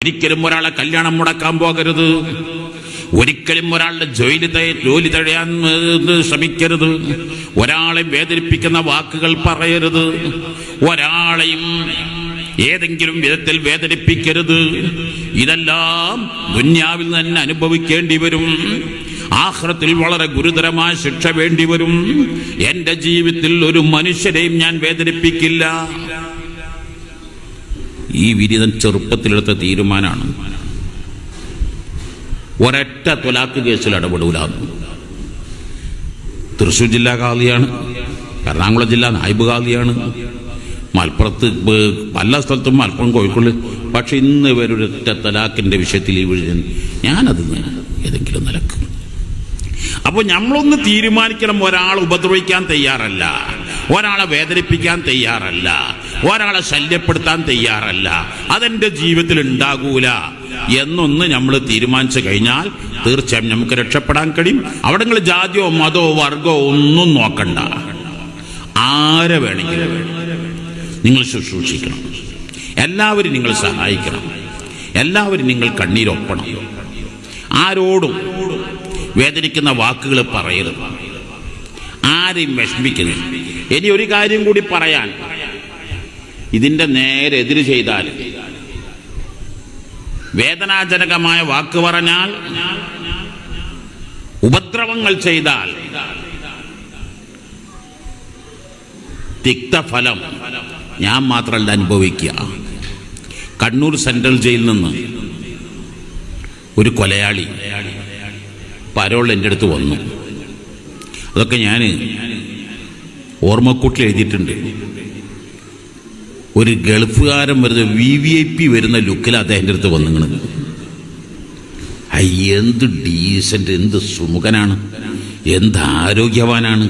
ഒരിക്കലും ഒരാളെ കല്യാണം മുടക്കാൻ പോകരുത്. ഒരിക്കലും ഒരാളുടെ ജോലി തടയാൻ ശ്രമിക്കരുത്. ഒരാളെ വേദനിപ്പിക്കുന്ന വാക്കുകൾ പറയരുത്. ഒരാളെയും ഏതെങ്കിലും വിധത്തിൽ വേദനിപ്പിക്കരുത്. ഇതെല്ലാം ദുന്യാവിൽ തന്നെ അനുഭവിക്കേണ്ടി വരും. ആഖിറത്തിൽ വളരെ ഗുരുതരമായ ശിക്ഷ വേണ്ടി വരും. എന്റെ ജീവിതത്തിൽ ഒരു മനുഷ്യരെയും ഞാൻ വേദനിപ്പിക്കില്ല. ഈ വിരിതൻ ചെറുപ്പത്തിലെടുത്ത തീരുമാനമാണ്. ഒരൊറ്റ ത്വലാഖ് കേസിൽ ഇടപെടൂലാന്ന്. തൃശ്ശൂർ ജില്ലാ ഖാദിയാണ്, എറണാകുളം ജില്ലാ നായിബ് ഖാദിയാണ്, മലപ്പുറത്ത് പല സ്ഥലത്തും, മലപ്പുറം, കോഴിക്കോട്. പക്ഷെ ഇന്ന് ഇവരൊരൊറ്റ ത്വലാഖിന്റെ വിഷയത്തിൽ ഈ വിഴുന്നു ഞാനത് ഏതെങ്കിലും നിലക്ക്. അപ്പോൾ നമ്മളൊന്ന് തീരുമാനിക്കണം. ഒരാളെ ഉപദ്രവിക്കാൻ തയ്യാറല്ല, ഒരാളെ വേദനിപ്പിക്കാൻ തയ്യാറല്ല, ഒരാളെ ശല്യപ്പെടുത്താൻ തയ്യാറല്ല. അതെന്റെ ജീവിതത്തിൽ ഉണ്ടാകൂല എന്നൊന്ന് നമ്മൾ തീരുമാനിച്ചു കഴിഞ്ഞാൽ തീർച്ചയായും നമുക്ക് രക്ഷപ്പെടാൻ കഴിയും. അവിടെ നിങ്ങൾ ജാതിയോ മതമോ വർഗമോ ഒന്നും നോക്കണ്ട. ആരെ വേണമെങ്കിലും നിങ്ങൾ ശുശ്രൂഷിക്കണം. എല്ലാവരും നിങ്ങൾ സഹായിക്കണം. എല്ലാവരും നിങ്ങൾ കണ്ണീരൊപ്പണം. ആരോടും വേദനിക്കുന്ന വാക്കുകൾ പറയരുത്. ആരെയും വിഷമിക്കരുത്. ഇനി ഒരു കാര്യം കൂടി പറയാൻ, ഇതിന്റെ നേരെ എതിര് ചെയ്താൽ, വേദനാജനകമായ വാക്ക് പറഞ്ഞാൽ, ഉപദ്രവങ്ങൾ ചെയ്താൽ തിക്തഫലം ഞാൻ മാത്രമല്ല അനുഭവിക്കുക. കണ്ണൂർ സെൻട്രൽ ജയിലിൽ നിന്ന് ഒരു കൊലയാളി പരോൾ എൻ്റെ അടുത്ത് വന്നു. അതൊക്കെ ഞാൻ ഓർമ്മക്കൂട്ടിൽ എഴുതിയിട്ടുണ്ട്. ഒരു ഗൾഫുകാരൻ വരുന്ന VIP വരുന്ന ലുക്കിൽ അദ്ദേഹത്തിൻ്റെ അടുത്ത് വന്നിങ്ങണ്. എന്ത് ഡീസന്റ്, എന്ത് സുമുഖനാണ്, എന്ത് ആരോഗ്യവാനാണ്,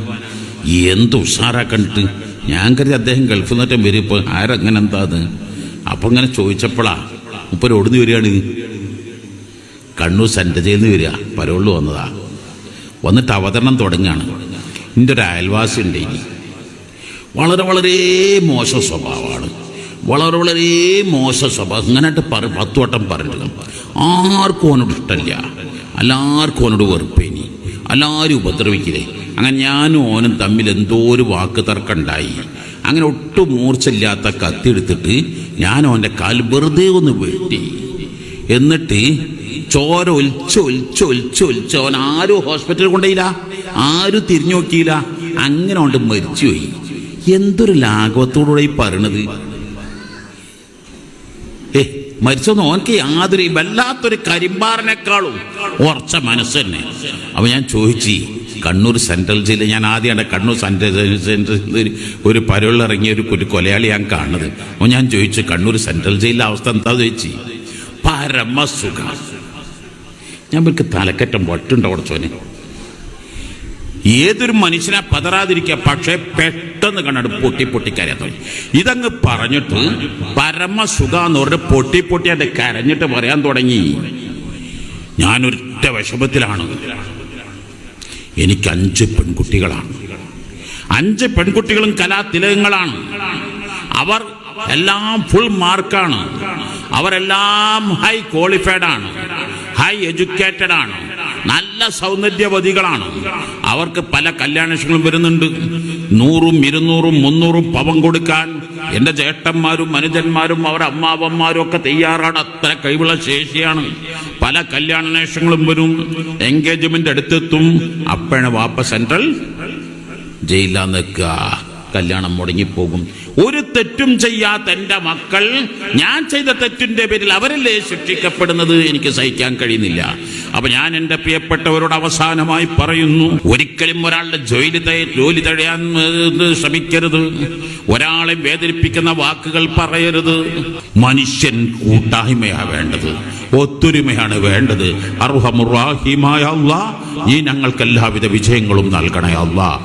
എന്ത് ഉഷാറാക്കണ്ടിട്ട്. ഞാൻ കരുതി അദ്ദേഹം ഗൾഫിൽ നിന്നിട്ടും വരും. ഇപ്പോൾ ആരെങ്ങനെ എന്താ അത്. അപ്പം ഇങ്ങനെ ചോദിച്ചപ്പോഴാ മുപ്പര് ഓടുന്ന് വരികയാണ്. കണ്ണൂർ സെൻട്രൽ ജയിലിൽ നിന്ന് വരിക, പരോളിൽ വന്നതാ. വന്നിട്ട് അവതരണം തുടങ്ങുകയാണ്. എൻ്റെ ഒരു അയൽവാസി ഉണ്ട്, ഇനി വളരെ വളരെ മോശം സ്വഭാവമാണ്, വളരെ മോശം സ്വഭാവം. ഇങ്ങനെയായിട്ട് 10 വട്ടം പറഞ്ഞിട്ട് ആർക്കും അവനോട് ഇഷ്ടമില്ല, എല്ലാവർക്കും അവനോട് വെറുപ്പേനി, എല്ലാവരും ഉപദ്രവിക്കില്ലേ. അങ്ങനെ ഞാനും ഓനും തമ്മിൽ എന്തോ ഒരു വാക്ക് തർക്കമുണ്ടായി. അങ്ങനെ ഒട്ടും മൂർച്ചയില്ലാത്ത കത്തി എടുത്തിട്ട് ഞാൻ അവൻ്റെ കാൽ വെറുതെ ഒന്ന് വെട്ടി. എന്നിട്ട് ചോര ഒലിച്ച് അവൻ ആരും ഹോസ്പിറ്റലിൽ കൊണ്ടുപോയില്ല, ആരും തിരിഞ്ഞു നോക്കിയില്ല. അങ്ങനെ കൊണ്ട് മരിച്ചുപോയി. എന്തൊരു ലാഘവത്തോടുകൂടെ ഈ പറയണത്. മരിച്ചൊന്നും ഓനക്ക് യാതൊരു വല്ലാത്തൊരു കരിമ്പാറിനേക്കാളും ഉറച്ച മനസ്സ് തന്നെ. അപ്പൊ ഞാൻ ചോദിച്ചു, കണ്ണൂർ സെൻട്രൽ ജയിലിൽ ഞാൻ ആദ്യമാണ് കണ്ണൂർ സെൻട്രൽ ഒരു പരോളിൽ ഇറങ്ങിയ ഒരു കൊലയാളി ഞാൻ കാണുന്നത്. അപ്പോൾ ഞാൻ ചോദിച്ചു, കണ്ണൂർ സെൻട്രൽ ജയിലിലെ അവസ്ഥ എന്താ ചോദിച്ചു. പരമസുഖ. ഞാൻ എനിക്ക് തലക്കറ്റം പൊട്ടുണ്ടോ ഉടച്ചോനെ. ഏതൊരു മനുഷ്യനെ പതറാതിരിക്കുക, പക്ഷെ പെട്ടെന്ന് കണ്ടിട്ട് പൊട്ടിക്കരയാൻ തുടങ്ങി. ഇതങ്ങ് പറഞ്ഞിട്ട് പരമസുഖ എന്ന് പറഞ്ഞിട്ട് പൊട്ടി അത് കരഞ്ഞിട്ട് പറയാൻ തുടങ്ങി. ഞാനൊരൊറ്റ വിഷമത്തിലാണ്. എനിക്ക് 5 പെൺകുട്ടികളാണ്. 5 പെൺകുട്ടികളും കലാതിലകങ്ങളാണ്. അവർ എല്ലാം ഫുൾ മാർക്കാണ്. അവരെല്ലാം ഹൈ ക്വാളിഫൈഡ് ആണ്, ഹൈ എഡ്യൂക്കേറ്റഡ് ആണ്, നല്ല സൗന്ദര്യവതികളാണ്. അവർക്ക് പല കല്യാണങ്ങളും വരുന്നുണ്ട്. 100, 200, 300 പവൻ കൊടുക്കാൻ എൻ്റെ ചേട്ടന്മാരും അനുജന്മാരും അവർ അമ്മാവന്മാരും ഒക്കെ തയ്യാറാണ്. അത്ര കഴിവുള്ള ശേഷിയാണ്. പല കല്യാണങ്ങളും വരും. എൻഗേജ്മെന്റ് അടുത്തെത്തും. അപ്പോഴാണ് വാപ്പ സെൻട്രൽ ജയിലിൽ നിൽക്കുക. കല്യാണം മുടങ്ങിപ്പോകും. ഒരു തെറ്റും ചെയ്യാത്ത എൻ്റെ മക്കൾ ഞാൻ ചെയ്ത തെറ്റിന്റെ പേരിൽ അവരല്ലേ ശിക്ഷിക്കപ്പെടുന്നത്. എനിക്ക് സഹിക്കാൻ കഴിയുന്നില്ല. അപ്പൊ ഞാൻ എൻ്റെ പ്രിയപ്പെട്ടവരോട് അവസാനമായി പറയുന്നു, ഒരിക്കലും ഒരാളുടെ ജോലി തടയാൻ ശ്രമിക്കരുത്. ഒരാളെ വേദനിപ്പിക്കുന്ന വാക്കുകൾ പറയരുത്. മനുഷ്യൻ കൂട്ടായ്മയാണ് വേണ്ടത്, ഒത്തൊരുമയാണ് വേണ്ടത്. അർഹമുർ റഹീമായ അല്ലാഹ്, നീ ഞങ്ങൾക്ക് എല്ലാവിധ വിജയങ്ങളും നൽകണേ അല്ലാഹ്.